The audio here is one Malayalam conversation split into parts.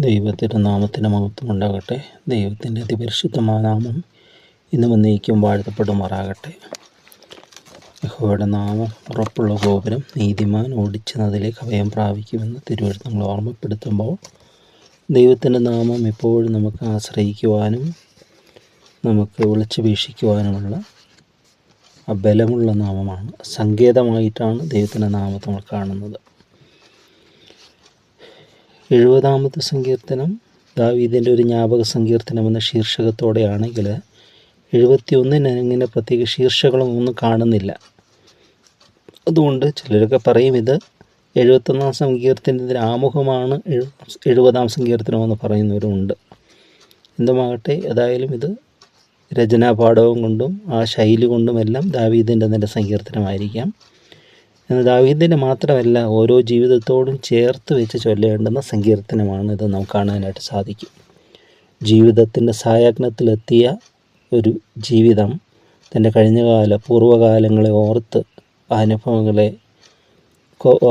ദൈവത്തിൻ്റെ നാമത്തിന് മഹത്വം ഉണ്ടാകട്ടെ. ദൈവത്തിൻ്റെ അതിപരിശുദ്ധമായ നാമം ഇന്നും എന്നേക്കും വാഴ്ത്തപ്പെടുമാറാകട്ടെ. യഹോവയുടെ നാമം ഉറപ്പുള്ള ഗോപുരം, നീതിമാൻ ഓടിച്ചതിലേക്ക് അഭയം പ്രാപിക്കുമെന്ന് തിരുവെഴുത്ത് നമ്മൾ ഓർമ്മപ്പെടുത്തുമ്പോൾ, ദൈവത്തിൻ്റെ നാമം എപ്പോഴും നമുക്ക് ആശ്രയിക്കുവാനും നമുക്ക് വിളിച്ചപേക്ഷിക്കുവാനുമുള്ള ബലമുള്ള നാമമാണ്. സങ്കേതമായിട്ടാണ് ദൈവത്തിൻ്റെ നാമത്തെ നമ്മൾ കാണുന്നത്. 70-ാമത്തെ സങ്കീർത്തനം ദാവീദിൻ്റെ ഒരു ജ്ഞാപക സങ്കീർത്തനം എന്ന ശീർഷകത്തോടെയാണെങ്കിൽ 71 ഇങ്ങനെ പ്രത്യേക ശീർഷകളൊന്നും കാണുന്നില്ല. അതുകൊണ്ട് ചിലരൊക്കെ പറയും ഇത് 71-ാം സങ്കീർത്തനത്തിൻ്റെ ആമുഖമാണ് 70-ാം സങ്കീർത്തനമെന്ന് പറയുന്നവരുമുണ്ട്. എന്തുമാകട്ടെ, ഏതായാലും ഇത് രചനാപാഠവും കൊണ്ടും ആ ശൈലി കൊണ്ടുമെല്ലാം ദാവീദിൻ്റെ തന്നെ സങ്കീർത്തനമായിരിക്കാം. എന്നാൽ ദാവീദിൻ്റെ മാത്രമല്ല, ഓരോ ജീവിതത്തോടും ചേർത്ത് വെച്ച് ചൊല്ലേണ്ടുന്ന സങ്കീർത്തനമാണ് ഇത് നമുക്ക് കാണാനായിട്ട് സാധിക്കും. ജീവിതത്തിൻ്റെ സായാഹ്നത്തിലെത്തിയ ഒരു ജീവിതം, തൻ്റെ കഴിഞ്ഞകാല പൂർവ്വകാലങ്ങളെ ഓർത്ത് അനുഭവങ്ങളെ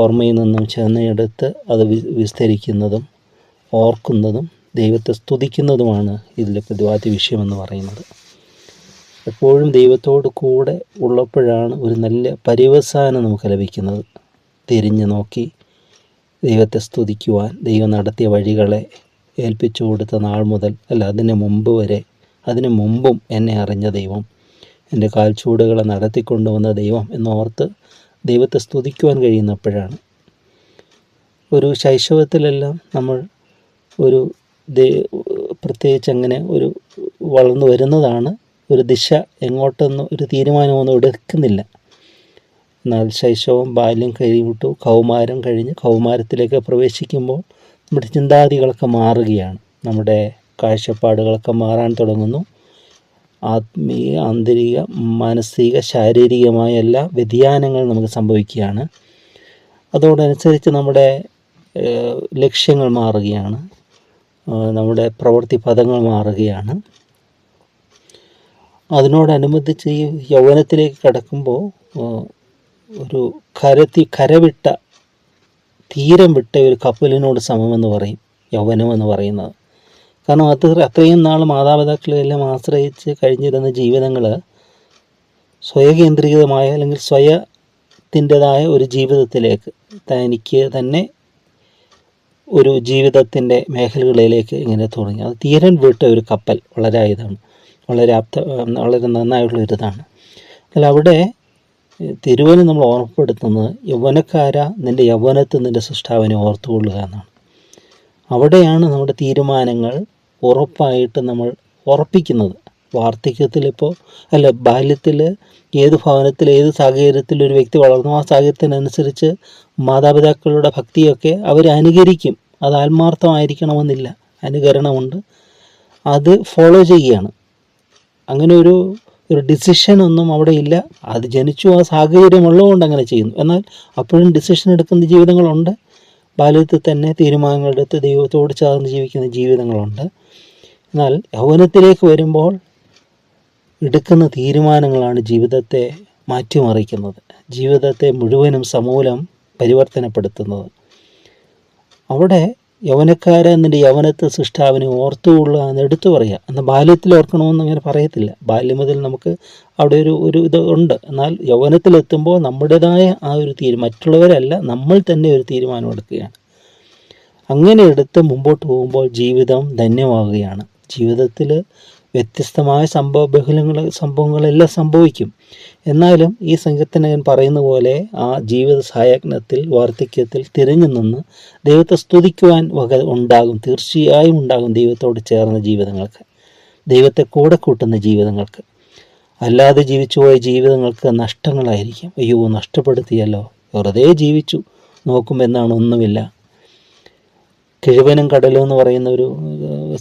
ഓർമ്മയിൽ നിന്നും ചെന്നെടുത്ത് അത് വിസ്തരിക്കുന്നതും ഓർക്കുന്നതും ദൈവത്തെ സ്തുതിക്കുന്നതുമാണ് ഇതിലെ പ്രതിപാദ്യ വിഷയമെന്ന് പറയുന്നത്. എപ്പോഴും ദൈവത്തോട് കൂടെ ഉള്ളപ്പോഴാണ് ഒരു നല്ല പര്യവസാനം നമുക്ക് ലഭിക്കുന്നത്. തിരിഞ്ഞു നോക്കി ദൈവത്തെ സ്തുതിക്കുവാൻ, ദൈവം നടത്തിയ വഴികളെ ഏൽപ്പിച്ചു കൊടുത്ത നാൾ മുതൽ, അതിന് മുമ്പും എന്നെ അറിഞ്ഞ ദൈവം, എൻ്റെ കാൽച്ചൂടുകളെ നടത്തിക്കൊണ്ടുവന്ന ദൈവം എന്നോർത്ത് ദൈവത്തെ സ്തുതിക്കുവാൻ കഴിയുന്നപ്പോഴാണ്. ഒരു ശൈശവത്തിലെല്ലാം നമ്മൾ ഒരു പ്രത്യേകിച്ച് അങ്ങനെ ഒരു വളർന്നു വരുന്നതാണ്. ഒരു ദിശ എങ്ങോട്ടൊന്നും ഒരു തീരുമാനമൊന്നും എടുക്കുന്നില്ല. എന്നാൽ ശൈശവം, ബാല്യം കഴിഞ്ഞിട്ടു കൗമാരം കഴിഞ്ഞ് കൗമാരത്തിലേക്ക് പ്രവേശിക്കുമ്പോൾ നമ്മുടെ ചിന്താഗതികളൊക്കെ മാറുകയാണ്. നമ്മുടെ കാഴ്ചപ്പാടുകളൊക്കെ മാറാൻ തുടങ്ങുന്നു. ആത്മീയ, ആന്തരിക, മാനസിക, ശാരീരികമായ എല്ലാ വ്യതിയാനങ്ങളും നമുക്ക് സംഭവിക്കുകയാണ്. അതോടനുസരിച്ച് നമ്മുടെ ലക്ഷ്യങ്ങൾ മാറുകയാണ്, നമ്മുടെ പ്രവൃത്തി പദങ്ങൾ മാറുകയാണ്. അതിനോടനുബന്ധിച്ച് ഈ യൗവനത്തിലേക്ക് കടക്കുമ്പോൾ ഒരു കരവിട്ട, തീരം വിട്ട ഒരു കപ്പലിനോട് സമമെന്ന് പറയും യൗവനമെന്ന് പറയുന്നത്. കാരണം അത്രയും നാൾ മാതാപിതാക്കളെല്ലാം ആശ്രയിച്ച് കഴിഞ്ഞിരുന്ന ജീവിതങ്ങൾ സ്വയകേന്ദ്രീകൃതമായ അല്ലെങ്കിൽ സ്വയത്തിൻ്റെതായ ഒരു ജീവിതത്തിലേക്ക്, തനിക്ക് തന്നെ ഒരു ജീവിതത്തിൻ്റെ മേഖലകളിലേക്ക് ഇങ്ങനെ തുടങ്ങി. അത് തീരം വിട്ട ഒരു കപ്പൽ വളരെ നന്നായിട്ടുള്ളൊരിതാണ്. എന്നാൽ അവിടെ തിരുവചനം നമ്മൾ ഓർമ്മപ്പെടുത്തുന്നത്, യൗവനക്കാര നിൻ്റെ യൗവനത്തിൽ നിൻ്റെ സൃഷ്ടാവിനെ ഓർത്തുകൊള്ളുക എന്നാണ്. അവിടെയാണ് നമ്മുടെ തീരുമാനങ്ങൾ ഉറപ്പായിട്ട് നമ്മൾ ഉറപ്പിക്കുന്നത്. ബാല്യത്തിൽ ഏത് ഭവനത്തിൽ, ഏത് സാഹചര്യത്തിൽ ഒരു വ്യക്തി വളർന്നു, ആ സാഹചര്യത്തിനനുസരിച്ച് മാതാപിതാക്കളുടെ ഭക്തിയൊക്കെ അവർ അനുകരിക്കും. അത് ആത്മാർത്ഥമായിരിക്കണമെന്നില്ല, അനുകരണമുണ്ട്, അത് ഫോളോ ചെയ്യുകയാണ്. അങ്ങനെ ഒരു ഡിസിഷനൊന്നും അവിടെ ഇല്ല. അത് ജനിച്ചു, ആ സാഹചര്യമുള്ളതുകൊണ്ട് അങ്ങനെ ചെയ്യുന്നു. എന്നാൽ അപ്പോഴും ഡിസിഷൻ എടുക്കുന്ന ജീവിതങ്ങളുണ്ട്. ബാല്യത്തിൽ തന്നെ തീരുമാനങ്ങളെടുത്ത് ദൈവത്തോട് ചേർന്ന് ജീവിക്കുന്ന ജീവിതങ്ങളുണ്ട്. എന്നാൽ യൗവനത്തിലേക്ക് വരുമ്പോൾ എടുക്കുന്ന തീരുമാനങ്ങളാണ് ജീവിതത്തെ മാറ്റിമറിക്കുന്നത്, ജീവിതത്തെ മുഴുവനും സമൂലം പരിവർത്തനപ്പെടുത്തുന്നത്. അവിടെ യൗവനക്കാരെ നിൻ്റെ യൗവനത്തെ സൃഷ്ടാവിനെ ഓർത്തുകൊള്ളുക എന്ന് എടുത്തു പറയുക. എന്നാൽ ബാല്യത്തിൽ ഓർക്കണമെന്ന് അങ്ങനെ പറയത്തില്ല. ബാല്യം മുതൽ നമുക്ക് അവിടെ ഒരു ഇത് ഉണ്ട്. എന്നാൽ യൗവനത്തിലെത്തുമ്പോൾ നമ്മുടേതായ ആ ഒരു മറ്റുള്ളവരല്ല, നമ്മൾ തന്നെ ഒരു തീരുമാനം എടുക്കുകയാണ്. അങ്ങനെ എടുത്ത് മുമ്പോട്ട് പോകുമ്പോൾ ജീവിതം ധന്യമാകുകയാണ്. ജീവിതത്തിൽ വ്യത്യസ്തമായ സംഭവങ്ങളെല്ലാം സംഭവിക്കും. എന്നാലും ഈ സങ്കീർത്തനകൻ പറയുന്ന പോലെ ആ ജീവിത സായാഹ്നത്തിൽ, വാർദ്ധക്യത്തിൽ തിരിഞ്ഞു നിന്ന് ദൈവത്തെ സ്തുതിക്കുവാൻ ഉണ്ടാകും. തീർച്ചയായും ഉണ്ടാകും ദൈവത്തോട് ചേർന്ന ജീവിതങ്ങൾക്ക്, ദൈവത്തെ കൂടെ കൂട്ടുന്ന ജീവിതങ്ങൾക്ക്. അല്ലാതെ ജീവിച്ചു പോയ ജീവിതങ്ങൾക്ക് നഷ്ടങ്ങളായിരിക്കും. അയ്യോ, നഷ്ടപ്പെടുത്തിയല്ലോ, വെറുതെ ജീവിച്ചു, നോക്കുമെന്നാണ് ഒന്നുമില്ല. കിഴുവനും കടലും എന്ന് പറയുന്ന ഒരു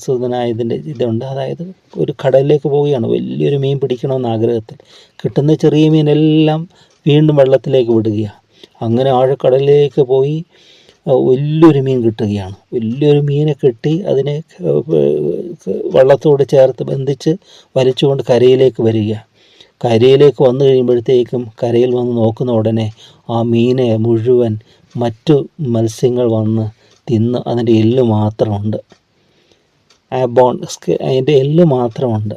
സുധനായതിൻ്റെ ഇതുണ്ട്. അതായത് ഒരു കടലിലേക്ക് പോവുകയാണ്, വലിയൊരു മീൻ പിടിക്കണമെന്ന് ആഗ്രഹത്തിൽ. കിട്ടുന്ന ചെറിയ മീനെല്ലാം വീണ്ടും വെള്ളത്തിലേക്ക് വിടുകയാണ്. അങ്ങനെ ആഴക്കടലിലേക്ക് പോയി വലിയൊരു മീൻ കിട്ടുകയാണ്. വലിയൊരു മീനെ കിട്ടി അതിനെ വള്ളത്തോട് ചേർത്ത് ബന്ധിച്ച് വലിച്ചുകൊണ്ട് കരയിലേക്ക് വരിക. കരയിലേക്ക് വന്നു കഴിയുമ്പോഴത്തേക്കും കരയിൽ വന്ന് നോക്കുന്ന ഉടനെ ആ മീനെ മുഴുവൻ മറ്റു മത്സ്യങ്ങൾ വന്ന് തിന്ന് അതിൻ്റെ എല്ല് മാത്രമുണ്ട്. ബോൺ അതിൻ്റെ എല്ല് മാത്രമുണ്ട്.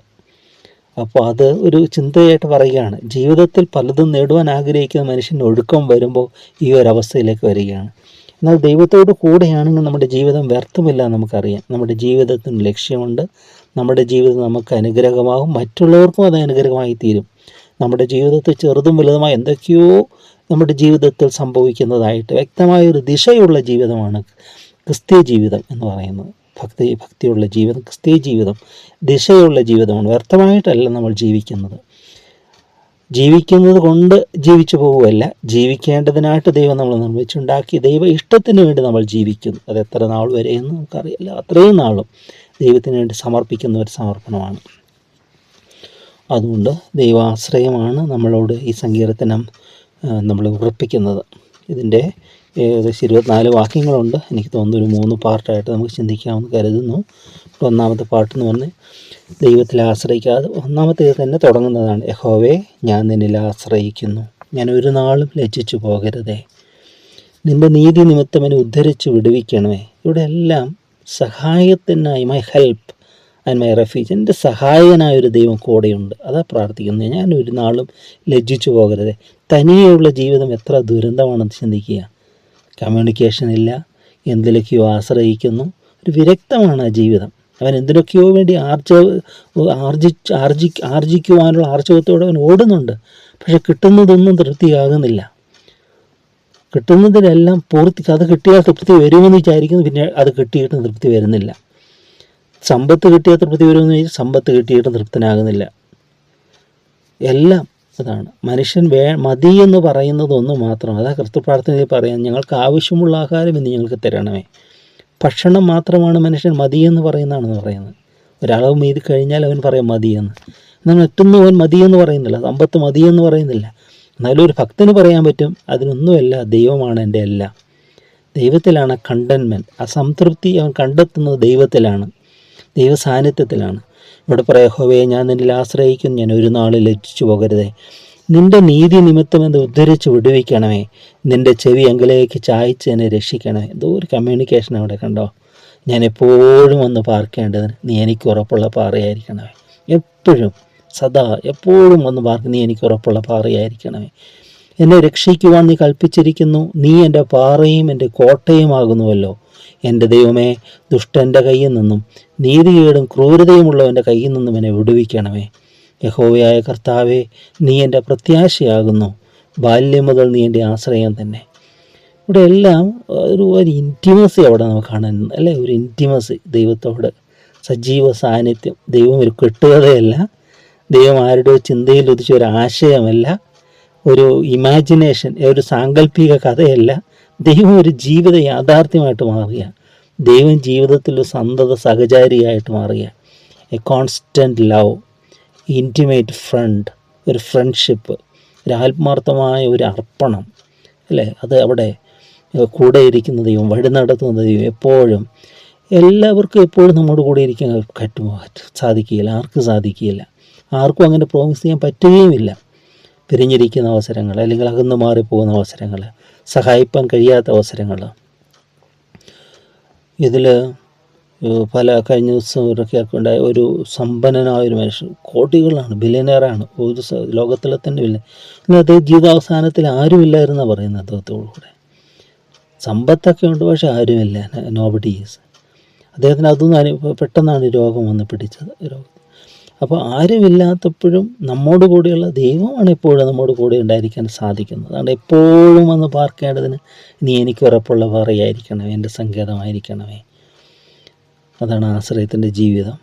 അപ്പോൾ അത് ഒരു ചിന്തയായിട്ട് പറയുകയാണ്. ജീവിതത്തിൽ പലതും നേടുവാൻ ആഗ്രഹിക്കുന്ന മനുഷ്യന് ഒടുക്കം വരുമ്പോൾ ഈ ഒരു അവസ്ഥയിലേക്ക് വരികയാണ്. എന്നാൽ ദൈവത്തോട് കൂടെയാണെങ്കിൽ നമ്മുടെ ജീവിതം വ്യർത്ഥമില്ല നമുക്കറിയാം. നമ്മുടെ ജീവിതത്തിന് ലക്ഷ്യമുണ്ട്. നമ്മുടെ ജീവിതം നമുക്ക് അനുഗ്രഹമാകും, മറ്റുള്ളവർക്കും അത് അനുഗ്രഹമായി തീരും. നമ്മുടെ ജീവിതത്തിൽ ചെറുതും വലുതുമായ എന്തൊക്കെയോ നമ്മുടെ ജീവിതത്തിൽ സംഭവിക്കുന്നതായിട്ട് വ്യക്തമായൊരു ദിശയുള്ള ജീവിതമാണ് ക്രിസ്തീയ ജീവിതം എന്ന് പറയുന്നത്. ഭക്തിയുള്ള ജീവിതം, ക്രിസ്തീയ ജീവിതം ദിശയുള്ള ജീവിതമാണ്. വ്യർത്ഥമായിട്ടല്ല നമ്മൾ ജീവിക്കുന്നത് കൊണ്ട് ജീവിച്ചു പോകുകയല്ല, ജീവിക്കേണ്ടതിനായിട്ട് ദൈവം നമ്മൾ നിർമ്മിച്ചുണ്ടാക്കി ദൈവ ഇഷ്ടത്തിന് വേണ്ടി നമ്മൾ ജീവിക്കുന്നു. അത് എത്ര നാൾ വരെയെന്ന് നമുക്കറിയില്ല. അത്രയും നാളും ദൈവത്തിന് വേണ്ടി സമർപ്പിക്കുന്ന ഒരു സമർപ്പണമാണ്. അതുകൊണ്ട് ദൈവാശ്രയമാണ് നമ്മളോട് ഈ സങ്കീർത്തനം നമ്മൾ ഉറപ്പിക്കുന്നത്. ഇതിൻ്റെ ഏകദേശം 24 വാക്യങ്ങളുണ്ട്. എനിക്ക് തോന്നുന്നു ഒരു 3 പാർട്ടായിട്ട് നമുക്ക് ചിന്തിക്കാമെന്ന് കരുതുന്നു. ഒന്നാമത്തെ പാട്ടെന്ന് പറഞ്ഞ് ദൈവത്തിൽ ആശ്രയിക്കാതെ, ഒന്നാമത്തേത് തന്നെ തുടങ്ങുന്നതാണ്, യഹോവേ ഞാൻ നിന്നിൽ ആശ്രയിക്കുന്നു, ഞാൻ ഒരു നാളും ലജ്ജിച്ചു പോകരുതേ, നിൻ്റെ നീതി നിമിത്തം എന്നെ ഉദ്ധരിച്ച് വിടുവിക്കണമേ. ഇവിടെ എല്ലാം സഹായത്തിനായി, my help and my refuge, എൻ്റെ സഹായകനായൊരു ദൈവം കൂടെയുണ്ട്. അതാ പ്രാർത്ഥിക്കുന്നത്. ഞാൻ ഒരു നാളും ലജ്ജിച്ചു പോകരുതേ. തനിയെയുള്ള ജീവിതം എത്ര ദുരന്തമാണെന്ന് ചിന്തിക്കുക. കമ്മ്യൂണിക്കേഷൻ ഇല്ല, എന്തിലൊക്കെയോ ആശ്രയിക്കുന്നു. ഒരു വിരക്തമാണ് ആ ജീവിതം. അവൻ എന്തിനൊക്കെയോ വേണ്ടി ആർജിക്കുവാനുള്ള ആർജവത്തോടെ അവൻ ഓടുന്നുണ്ട്. പക്ഷെ കിട്ടുന്നതൊന്നും തൃപ്തിയാകുന്നില്ല. കിട്ടുന്നതിനെല്ലാം അത് കിട്ടിയാൽ തൃപ്തി വരുമെന്ന് വിചാരിക്കുന്നു. പിന്നെ അത് കിട്ടിയിട്ടും തൃപ്തി വരുന്നില്ല. സമ്പത്ത് കിട്ടിയാൽ തൃപ്തി വരുമെന്ന് വിചാരിച്ച് സമ്പത്ത് കിട്ടിയിട്ടും തൃപ്തനാകുന്നില്ല. എല്ലാം അതാണ്. മനുഷ്യൻ മതി എന്ന് പറയുന്നത് ഒന്ന് മാത്രം. അതാ ക്രിസ്തുപ്രാർത്ഥനയിൽ പറയാം, ഞങ്ങൾക്ക് ആവശ്യമുള്ള ആഹാരം ഇന്ന് ഞങ്ങൾക്ക് തരണമേ. ഭക്ഷണം മാത്രമാണ് മനുഷ്യൻ മതിയെന്ന് പറയുന്നതാണെന്ന് പറയുന്നത്. ഒരളവ് മീതി കഴിഞ്ഞാൽ അവൻ പറയും മതിയെന്ന്. എന്നാൽ മറ്റൊന്നും അവൻ മതിയെന്ന് പറയുന്നില്ല, സമ്പത്ത് മതിയെന്ന് പറയുന്നില്ല. എന്നാലും ഒരു ഭക്തന് പറയാൻ പറ്റും, അതിനൊന്നുമല്ല, ദൈവമാണ് എൻ്റെ എല്ലാം. ദൈവത്തിലാണ് കണ്ടൻമെൻറ്റ്. ആ സംതൃപ്തി അവൻ കണ്ടെത്തുന്നത് ദൈവത്തിലാണ്, ദൈവ സാന്നിധ്യത്തിലാണ്. ഇവിടെ പറയാം, യഹോവേ ഞാൻ നിന്നിൽ ആശ്രയിക്കുന്നു, ഞാൻ ഒരു നാൾ ലജ്ജിച്ചു പോകരുതേ, നിൻ്റെ നീതി നിമിത്തം എന്ന് ഉദ്ധരിച്ച് വിടുവിക്കണമേ, നിൻ്റെ ചെവി എങ്കിലേക്ക് ചായച്ച് എന്നെ രക്ഷിക്കണമേ. എന്തോ ഒരു കമ്മ്യൂണിക്കേഷൻ അവിടെ കണ്ടോ. ഞാൻ എപ്പോഴും വന്ന് പാർക്കേണ്ടതിന് നീ എനിക്ക് ഉറപ്പുള്ള പാറയായിരിക്കണമേ. എപ്പോഴും സദാ എപ്പോഴും വന്ന് പാർക്ക്, നീ എനിക്ക് ഉറപ്പുള്ള പാറയായിരിക്കണമേ. എന്നെ രക്ഷിക്കുവാൻ നീ കൽപ്പിച്ചിരിക്കുന്നു, നീ എൻ്റെ പാറയും എൻ്റെ കോട്ടയുമാകുന്നുവല്ലോ. എൻ്റെ ദൈവമേ, ദുഷ്ടൻ്റെ കയ്യിൽ നിന്നും നീതികേടും ക്രൂരതയുമുള്ളവൻ്റെ കയ്യിൽ നിന്നും എന്നെ വിടുവിക്കണമേ. യഹോവയായ കർത്താവേ, നീ എൻ്റെ പ്രത്യാശയാകുന്നു, ബാല്യം മുതൽ നീ എൻ്റെ ആശ്രയം തന്നെ. ഇവിടെ എല്ലാം ഒരു ഇൻറ്റിമസി അവിടെ നമുക്ക് കാണാൻ അല്ലേ, ഒരു ഇൻറ്റിമസി ദൈവത്തോട്, സജീവ സാന്നിധ്യം. ദൈവം ഒരു കെട്ടുകഥയല്ല, ദൈവം ആരുടെയോ ചിന്തയിൽ ഉദിച്ച ഒരു ആശയമല്ല, ഒരു ഇമാജിനേഷൻ, ഒരു സാങ്കല്പിക കഥയല്ല. ദൈവം ഒരു ജീവിത യാഥാർത്ഥ്യമായിട്ട് മാറുക, ദൈവം ജീവിതത്തിൽ ഒരു സന്തത സഹചാരിയായിട്ട് മാറുക. A constant love, intimate friend, ഒരു ഫ്രണ്ട്ഷിപ്പ്, ഒരു ആത്മാർത്ഥമായ ഒരു അർപ്പണം അല്ലേ. അത് അവിടെ കൂടെ ഇരിക്കുന്ന ദൈവം, വഴി നടത്തുന്ന ദൈവം, എപ്പോഴും എല്ലാവർക്കും എപ്പോഴും നമ്മോട് കൂടെ ഇരിക്കാൻ സാധിക്കുകയില്ല. ആർക്കും സാധിക്കുകയില്ല. ആർക്കും അങ്ങനെ പ്രോമിസ് ചെയ്യാൻ പറ്റുകയുമില്ല. പിരിഞ്ഞിരിക്കുന്ന അവസരങ്ങൾ, അല്ലെങ്കിൽ അകന്നു മാറിപ്പോകുന്ന അവസരങ്ങൾ, സഹായിപ്പാൻ കഴിയാത്ത അവസരങ്ങൾ. ഇതിൽ കഴിഞ്ഞ ദിവസം ഒരു കേൾക്കുണ്ടായ ഒരു സമ്പന്നനായൊരു മനുഷ്യൻ, കോടികളാണ്, ബില്യനറാണ്, ഒരു ലോകത്തിലെ തന്നെ എന്നാൽ അദ്ദേഹം ജീവിതാവസാനത്തിൽ ആരുമില്ലായിരുന്നാണ് പറയുന്നത്. അദ്ദേഹത്തോടു കൂടെ സമ്പത്തൊക്കെ ഉണ്ട്, പക്ഷെ ആരുമില്ല, നോബഡി ഈസ്. അദ്ദേഹത്തിന് അതൊന്നും പെട്ടെന്നാണ് രോഗം വന്ന് പിടിച്ചത്. അപ്പോൾ ആരുമില്ലാത്തപ്പോഴും നമ്മോട് കൂടെയുള്ള ദൈവമാണ് എപ്പോഴും നമ്മോട് കൂടെ ഉണ്ടായിരിക്കാൻ സാധിക്കുന്നത്. അതുകൊണ്ട് എപ്പോഴും വന്ന് പാർക്കേണ്ടതിന് നീ എനിക്ക് ഉറപ്പുള്ള പാറയായിരിക്കണമേ, എൻ്റെ സങ്കേതമായിരിക്കണമേ. അതാണ് ആശ്രയത്തിൻ്റെ ജീവിതം.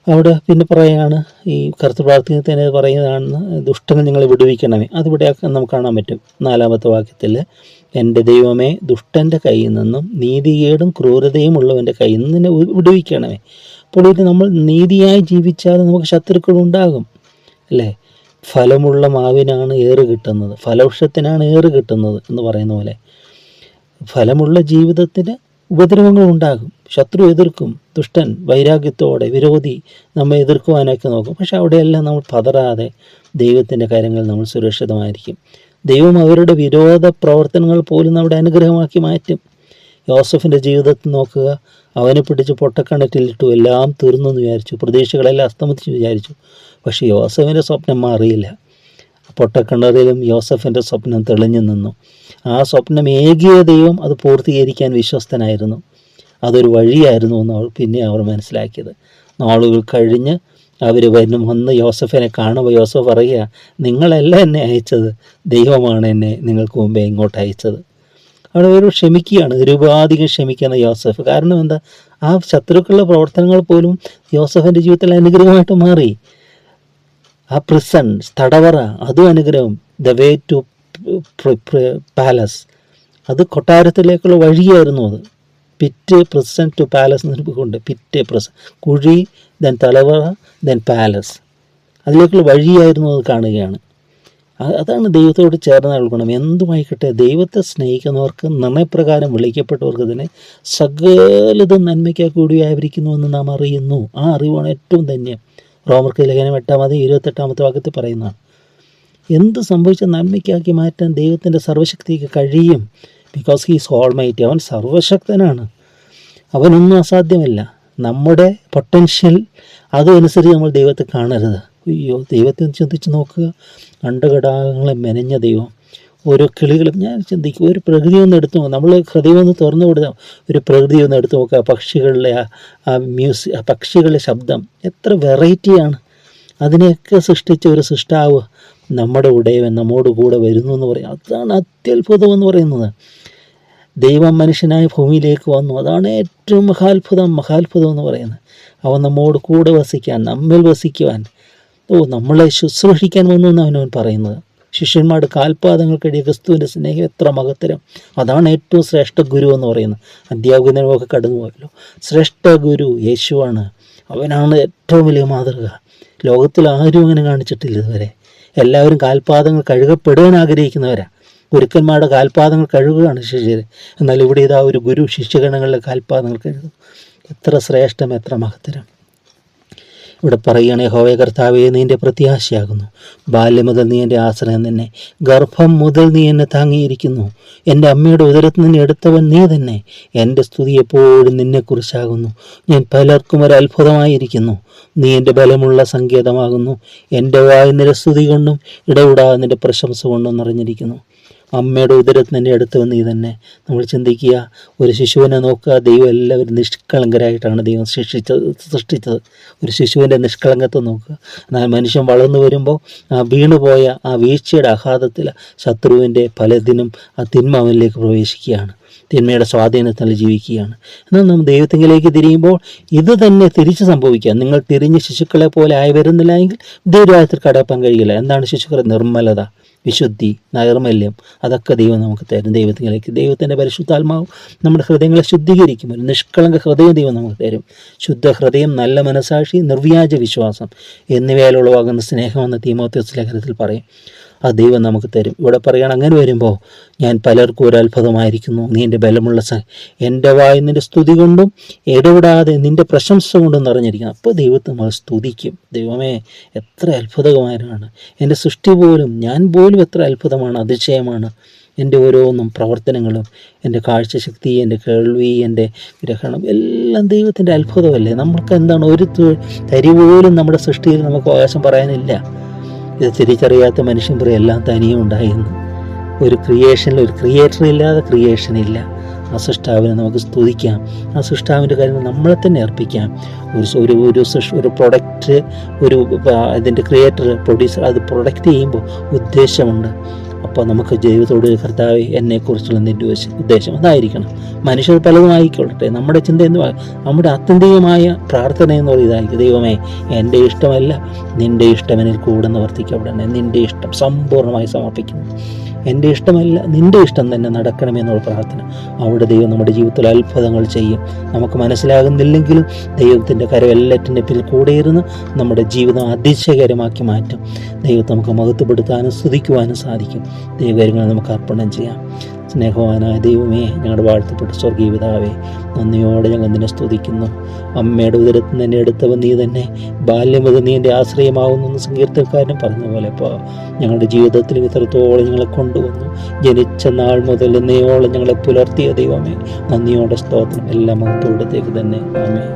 അവിടെ പിന്നെ പറയുകയാണ്, ഈ കർത്തൃപ്രാർത്ഥനയിൽ പറയുന്നതാണ്, ദുഷ്ടനെ നിങ്ങൾ വിടുവിക്കണമേ. അതിവിടെ നമുക്ക് കാണാൻ പറ്റും 4-ാമത്തെ വാക്യത്തിൽ, എൻ്റെ ദൈവമേ, ദുഷ്ടൻ്റെ കയ്യിൽ നിന്നും നീതികേടും ക്രൂരതയും ഉള്ളവൻ്റെ കയ്യിൽ നിന്ന് നിന്നെ വിടുവിക്കണമേ. അപ്പോൾ ഇത് നമ്മൾ നീതിയായി ജീവിച്ചാൽ നമുക്ക് ശത്രുക്കളുണ്ടാകും അല്ലേ. ഫലമുള്ള മാവിനാണ് ഏറ് കിട്ടുന്നത്, ഫലവൃക്ഷത്തിനാണ് ഏറ് കിട്ടുന്നത് എന്ന് പറയുന്ന പോലെ ഫലമുള്ള ജീവിതത്തിന് ഉപദ്രവങ്ങൾ ഉണ്ടാകും. ശത്രു എതിർക്കും, ദുഷ്ടൻ വൈരാഗ്യത്തോടെ, വിരോധി നമ്മെ എതിർക്കുവാനൊക്കെ നോക്കും. പക്ഷെ അവിടെയെല്ലാം നമ്മൾ പതറാതെ ദൈവത്തിൻ്റെ കാര്യങ്ങളിൽ നമ്മൾ സുരക്ഷിതമായിരിക്കും. ദൈവം അവരുടെ വിരോധ പ്രവർത്തനങ്ങൾ പോലും നമ്മുടെ അനുഗ്രഹമാക്കി മാറ്റും. യോസഫിൻ്റെ ജീവിതത്തിൽ നോക്കുക. അവനെ പിടിച്ച് പൊട്ടക്കിണറ്റിലിട്ടു, എല്ലാം തീർന്നു എന്ന് വിചാരിച്ചു, പ്രതീക്ഷകളെല്ലാം അസ്തമിച്ചു വിചാരിച്ചു. പക്ഷേ യോസഫിൻ്റെ സ്വപ്നം മാറിയില്ല. പൊട്ടക്കിണറിലും യോസഫിൻ്റെ സ്വപ്നം തെളിഞ്ഞു നിന്നു. ആ സ്വപ്നം ഏകിയ ദൈവം അത് പൂർത്തീകരിക്കാൻ വിശ്വസ്തനായിരുന്നു. അതൊരു വഴിയായിരുന്നു എന്ന് പിന്നെ അവർ മനസ്സിലാക്കിയത്. നാളുകൾ കഴിഞ്ഞ് അവർ വന്ന് യോസഫിനെ കാണുമ്പോൾ യോസഫ് പറയുക, നിങ്ങളല്ല എന്നെ അയച്ചത്, ദൈവമാണ് എന്നെ നിങ്ങൾക്ക് മുമ്പേ ഇങ്ങോട്ട് അയച്ചത്. അവിടെ ഒരു ക്ഷമിക്കുകയാണ്, നിരുപാധികം ക്ഷമിക്കുന്ന യോസഫ്. കാരണം എന്താ, ആ ശത്രുക്കളുടെ പ്രവർത്തനങ്ങൾ പോലും യോസഫിൻ്റെ ജീവിതത്തിൽ അനുഗ്രഹമായിട്ട് മാറി. ആ പ്രിസൺ, തടവറ, അതും അനുഗ്രഹം. ദ വേ ടു പാലസ്, അത് കൊട്ടാരത്തിലേക്കുള്ള വഴിയായിരുന്നു. അത് പിറ്റ്, പ്രിസൺ ടു പാലസ് കൊണ്ട് പിറ്റ്, പ്രിസൺ, കുഴി, ദെൻ തലവറ, ദെൻ പാലസ്, അതിലേക്കുള്ള വഴിയായിരുന്നു അത് കാണുകയാണ്. അതാണ് ദൈവത്തോട് ചേർന്ന് നൽകണം. എന്തുമായിക്കട്ടെ, ദൈവത്തെ സ്നേഹിക്കുന്നവർക്ക്, നിർണയപ്രകാരം വിളിക്കപ്പെട്ടവർക്ക് തന്നെ സകലതും നന്മയ്ക്കായി കൂടിയായിരിക്കുന്നുവെന്ന് നാം അറിയുന്നു. ആ അറിവാണ് ഏറ്റവും ധന്യം. റോമർക്ക് ലേഖനം 8-28 വാക്യത്തിൽ പറയുന്നതാണ്. എന്ത് സംഭവിച്ച നന്മയ്ക്കാക്കി മാറ്റാൻ ദൈവത്തിൻ്റെ സർവ്വശക്തിക്ക് കഴിയും. Because he's almighty. അവൻ സർവശക്തനാണ്, അവനൊന്നും അസാധ്യമല്ല. നമ്മുടെ പൊട്ടൻഷ്യൽ അതനുസരിച്ച് നമ്മൾ ദൈവത്തെ കാണരുത്. അയ്യോ, ദൈവത്തെ ചിന്തിച്ച് നോക്കുക. അണ്ടഘടാകങ്ങളെ മെനഞ്ഞ ദൈവം, ഓരോ കിളികളും. ഞാൻ ചിന്തിക്കും, ഒരു പ്രകൃതി ഒന്ന് എടുത്തു നോക്കുക, നമ്മൾ ഹൃദയം ഒന്ന് തുറന്നു കൊടുത്താൽ ഒരു പ്രകൃതി ഒന്ന് എടുത്തു നോക്കുക. പക്ഷികളുടെ ആ പക്ഷികളുടെ ശബ്ദം എത്ര വെറൈറ്റിയാണ്. അതിനെയൊക്കെ സൃഷ്ടിച്ച ഒരു സൃഷ്ടാവ് നമ്മുടെ ഉടയവൻ നമ്മോട് കൂടെ വരുന്നു എന്ന് പറയും. അതാണ് അത്യത്ഭുതം എന്ന് പറയുന്നത്. ദൈവം മനുഷ്യനായ ഭൂമിയിലേക്ക് വന്നു, അതാണ് ഏറ്റവും മഹാത്ഭുതം എന്ന് പറയുന്നത്. അവൻ നമ്മോട് കൂടെ വസിക്കാൻ, നമ്മിൽ വസിക്കുവാൻ, നമ്മളെ ശുശ്രൂഷിക്കാൻ വന്നു എന്നാണ് അവൻ പറയുന്നത്. ശിഷ്യന്മാരുടെ കാൽപാദങ്ങൾക്കിടയിൽ ക്രിസ്തുവിൻ്റെ സ്നേഹം എത്ര മഹത്തരം. അതാണ് ഏറ്റവും ശ്രേഷ്ഠ ഗുരു എന്ന് പറയുന്നത്. അധ്യാപകനൊക്കെ കടന്നു പോയല്ലോ. ശ്രേഷ്ഠ ഗുരു യേശുവാണ്. അവനാണ് ഏറ്റവും വലിയ മാതൃക. ലോകത്തിൽ ആരും അങ്ങനെ കാണിച്ചിട്ടില്ല ഇതുവരെ. എല്ലാവരും കാൽപാദങ്ങൾ കഴുകപ്പെടാൻ ആഗ്രഹിക്കുന്നവരാ. ഗുരുക്കന്മാരുടെ കാൽപാദങ്ങൾ കഴുകുകയാണ് ശിഷ്യർ. എന്നാൽ ഇവിടെ ഇതാ ഒരു ഗുരു ശിഷ്യഗണങ്ങളുടെ കാൽപാദങ്ങൾ കഴുകും. എത്ര ശ്രേഷ്ഠം, എത്ര മഹത്തരം. ഇവിടെ പറയുകയാണ്, യഹോവേ കർത്താവേ, നീ എൻ്റെ പ്രത്യാശയാകുന്നു. ബാല്യം മുതൽ നീ എൻ്റെ ആശ്രയം തന്നെ. ഗർഭം മുതൽ നീ എന്നെ താങ്ങിയിരിക്കുന്നു. എൻ്റെ അമ്മയുടെ ഉദരത്തിൽ നിന്ന് എടുത്തവൻ നീ തന്നെ. എൻ്റെ സ്തുതി എപ്പോഴും നിന്നെക്കുറിച്ചാകുന്നു. ഞാൻ പലർക്കും ഒരു അത്ഭുതമായിരിക്കുന്നു. നീ എൻ്റെ ബലമുള്ള സങ്കേതമാകുന്നു. എൻ്റെ വായ് നിന്റെ സ്തുതി കൊണ്ടും ഇടവിടാതെ നിൻ്റെ പ്രശംസ കൊണ്ടും നിറഞ്ഞിരിക്കുന്നു. അമ്മയുടെ ഉദരത്തിൽ നിന്ന് എടുത്തവൻ നീ തന്നെ. നമ്മൾ ചിന്തിക്കുക, ഒരു ശിശുവിനെ നോക്കുക. ദൈവം എല്ലാവരും നിഷ്കളങ്കരായിട്ടാണ് ദൈവം സൃഷ്ടിച്ചത്. ഒരു ശിശുവിൻ്റെ നിഷ്കളങ്കത്വം നോക്കുക. എന്നാൽ മനുഷ്യൻ വളർന്നു വരുമ്പോൾ ആ വീണുപോയ ആ വീഴ്ചയുടെ ആഘാതത്തിൽ ശത്രുവിൻ്റെ പലതിനും ആ തിന്മ അവനിലേക്ക് പ്രവേശിക്കുകയാണ്. തിന്മയുടെ സ്വാധീനത്തിൽ ജീവിക്കുകയാണ്. എന്നാൽ നാം ദൈവത്തിലേക്ക് തിരിയുമ്പോൾ ഇത് തന്നെ തിരിച്ച് സംഭവിക്കുക. നിങ്ങൾ തിരിഞ്ഞ് ശിശുക്കളെ പോലെ ആയി വരുന്നില്ല എങ്കിൽ ദൈവരാജ്യത്തിൽ കടപ്പാൻ കഴിയില്ല. എന്താണ് ശിശുക്കളുടെ നിർമ്മലത, വിശുദ്ധി, നൈർമല്യം, അതൊക്കെ ദൈവം നമുക്ക് തരും. ദൈവത്തിലേക്ക് ദൈവത്തിൻ്റെ പരിശുദ്ധാത്മാവ് നമ്മുടെ ഹൃദയങ്ങളെ ശുദ്ധീകരിക്കും. ഒരു നിഷ്കളങ്ക ഹൃദയം ദൈവം നമുക്ക് തരും. ശുദ്ധ ഹൃദയം, നല്ല മനസാക്ഷി, നിർവ്യാജ വിശ്വാസം എന്നിവയാൽ ഉളവാകുന്ന സ്നേഹമെന്ന് തീമോഥെയോസ് ലേഖനത്തിൽ പറയും. അത് ദൈവം നമുക്ക് തരും. ഇവിടെ പറയുകയാണ്, അങ്ങനെ വരുമ്പോൾ ഞാൻ പലർക്കും ഒരു അത്ഭുതമായിരിക്കുന്നു. നീ എൻ്റെ ബലമുള്ള എൻ്റെ വായ് നിൻ്റെ സ്തുതി കൊണ്ടും ഇടപെടാതെ നിൻ്റെ പ്രശംസ കൊണ്ടും നിറഞ്ഞിരിക്കുന്നു. അപ്പോൾ ദൈവത്തെ നമ്മൾ സ്തുതിക്കും. ദൈവമേ, എത്ര അത്ഭുതകരമാണ് എൻ്റെ സൃഷ്ടി പോലും, ഞാൻ പോലും എത്ര അത്ഭുതമാണ്, അതിശയമാണ്. എൻ്റെ ഓരോന്നും പ്രവർത്തനങ്ങളും, എൻ്റെ കാഴ്ചശക്തി, എൻ്റെ കേൾവി, എൻ്റെ ഗ്രഹണം എല്ലാം ദൈവത്തിൻ്റെ അത്ഭുതമല്ലേ. നമ്മൾക്ക് എന്താണ്, ഒരു തരി പോലും നമ്മുടെ സൃഷ്ടിയിൽ നമുക്ക് അവകാശം പറയാനില്ല. ഇത് തിരിച്ചറിയാത്ത മനുഷ്യൻ പറയും എല്ലാം തനിയെ ഉണ്ടായിരുന്നു. ഒരു ക്രിയേഷനിൽ ഒരു ക്രിയേറ്റർ ഇല്ലാതെ ക്രിയേഷൻ ഇല്ല. ആ സൃഷ്ടാവിനെ നമുക്ക് സ്തുതിക്കാം. ആ സൃഷ്ടാവിൻ്റെ കാര്യങ്ങൾ നമ്മളെ തന്നെ അർപ്പിക്കാം. ഒരു പ്രൊഡക്റ്റ്, അതിൻ്റെ ക്രിയേറ്റർ, പ്രൊഡ്യൂസർ അത് പ്രൊഡക്റ്റ് ചെയ്യുമ്പോൾ ഉദ്ദേശമുണ്ട്. അപ്പോൾ നമുക്ക് ദൈവത്തോട്, കർത്താവേ, എന്നെക്കുറിച്ചുള്ള നിൻ്റെ ഉദ്ദേശം അതായിരിക്കണം. മനുഷ്യർ പലതും ആയിക്കൊള്ളട്ടെ, നമ്മുടെ ചിന്ത നമ്മുടെ ആത്യന്തികമായ പ്രാർത്ഥന എന്ന് പറയുന്നതായിരിക്കും, ദൈവമേ, എൻ്റെ ഇഷ്ടമല്ല നിൻ്റെ ഇഷ്ടം എന്നിൽ കൂടെ നിവർത്തിക്കപ്പെടണേ. നിൻ്റെ ഇഷ്ടം സമ്പൂർണ്ണമായി സമർപ്പിക്കുന്നു. എൻ്റെ ഇഷ്ടമല്ല നിൻ്റെ ഇഷ്ടം തന്നെ നടക്കണമെന്നുള്ള പ്രാർത്ഥന. അവിടെ ദൈവം നമ്മുടെ ജീവിതത്തിൽ അത്ഭുതങ്ങൾ ചെയ്യും. നമുക്ക് മനസ്സിലാകുന്നില്ലെങ്കിലും ദൈവത്തിൻ്റെ കരം എല്ലാറ്റിൻ്റെ പിന്നിൽ കൂടെയിരുന്ന് നമ്മുടെ ജീവിതം അതിശയകരമാക്കി മാറ്റും. ദൈവത്തെ നമുക്ക് മഹത്വപ്പെടുത്താനും സ്തുതിക്കുവാനും സാധിക്കും. ദൈവകാര്യങ്ങൾ നമുക്ക് അർപ്പണം ചെയ്യാം. സ്നേഹവാനായ ദൈവമേ, ഞങ്ങളുടെ വാഴ്ത്തപ്പെട്ട സ്വർഗീയ പിതാവേ, നന്ദിയോടെ ഞങ്ങൾ നിന്നെ സ്തുതിക്കുന്നു. അമ്മയുടെ ഉദരത്തിൽ നിന്ന് എടുത്തവൻ നീ തന്നെ, ബാല്യം മുതൽ നീ എൻ്റെ ആശ്രയമാവുന്നു സങ്കീർത്തനക്കാരൻ പറഞ്ഞ പോലെ ഞങ്ങളുടെ ജീവിതത്തിലും ഇത്രത്തോളം ഞങ്ങളെ കൊണ്ടുവന്നു. ജനിച്ച നാൾ മുതൽ ഇന്നയോളം ഞങ്ങളെ പുലർത്തിയ ദൈവമേ, നന്ദിയോടെ സ്തോത്രം. എല്ലാ മഹത്വത്തേക്ക് തന്നെ. ആമേൻ.